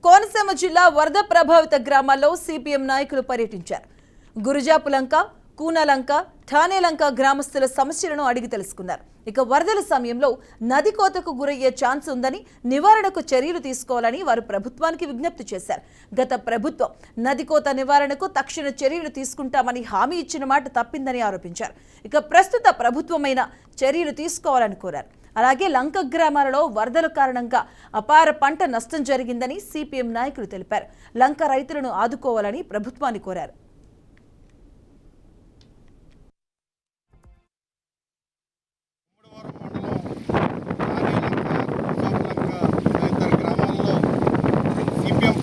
కోనసీమ జిల్లా వరద ప్రభావిత గ్రామాల్లో సిపిఎం నాయకులు పర్యటించారు. గురుజాపులంక, కూనలంక, ఠానేలంక గ్రామస్తుల సమస్యలను అడిగి తెలుసుకున్నారు. ఇక వరదల సమయంలో నది కోతకు గురయ్యే ఛాన్స్ ఉందని, నివారణకు చర్యలు తీసుకోవాలని వారు ప్రభుత్వానికి విజ్ఞప్తి చేశారు. గత ప్రభుత్వం నది కోత నివారణకు తక్షణ చర్యలు తీసుకుంటామని హామీ ఇచ్చిన మాట తప్పిందని ఆరోపించారు. ఇక ప్రస్తుత ప్రభుత్వమైన చర్యలు తీసుకోవాలని కోరారు. అలాగే లంక గ్రామాలలో వరదల కారణంగా అపార పంట నష్టం జరిగిందని సిపిఎం నాయకులు తెలిపారు. లంక రైతులను ఆదుకోవాలని ప్రభుత్వాన్ని కోరారు.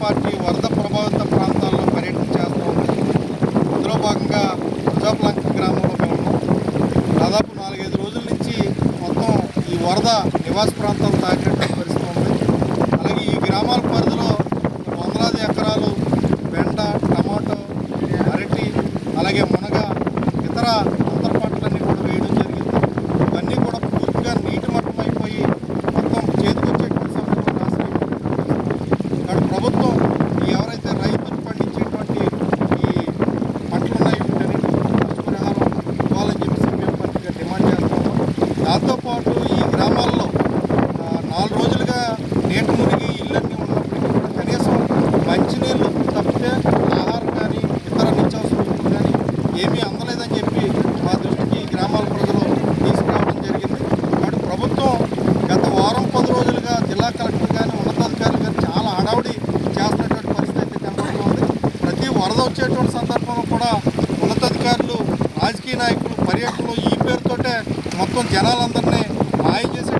పార్టీ వరద ప్రభావిత ప్రాంతాల్లో పర్యటన చేస్తోంది. అందులో భాగంగా గురుజాపులంక గ్రామంలో మేము దాదాపు 4-5 రోజుల నుంచి మొత్తం ఈ వరద నివాస ప్రాంతాలు తాకినట్టు పరిస్థితి ఉంది. అలాగే ఈ గ్రామాల పరిధిలో వందలాది ఎకరాలు బెండ, టమాటో, అరటి, అలాగే మునగ, ఇతర అంతర పంటలన్నీ కూడా వేయడం జరిగింది. ఇవన్నీ కూడా పూర్తిగా నీటి మట్టం అయిపోయి మొత్తం చేతికొచ్చేటువంటి సమయంలో నాశనం. ప్రభుత్వం ఎవరైతే రైతులు పండించేటువంటి ఈ పంటలు ఉన్నాయి వీటన్నిటి నష్టపరిహారం ఇవ్వాలని చెప్పి సిపిఎం పార్టీగా డిమాండ్ చేస్తాము. దాంతోపాటు ఈ గ్రామాల్లో 4 రోజులుగా నీట మునిగి ఇళ్ళన్నీ ఉన్నప్పటికీ కూడా కనీసం మంచినీళ్ళు తప్పితే ఆహారం కానీ ఇతర నిత్యావసర వస్తువులు కానీ ఏమీ అందలేదని చెప్పి మా దృష్టికి ఈ గ్రామాల ప్రజలు తీసుకురావడం జరిగింది. కాబట్టి ప్రభుత్వం గత వారం 10 రోజులుగా జిల్లా కలెక్టర్ కానీ ఉన్నతాధికారులు కానీ చాలా హడావుడి చేస్తున్నటువంటి పరిస్థితి అయితే కనబడుతుంది. ప్రతి వరద వచ్చేటువంటి సందర్భంలో కూడా ఉన్నతాధికారులు, రాజకీయ నాయకులు పర్యటనలు ఈ పేరుతోటే మొత్తం జనాలందరినీ మాయ చేసి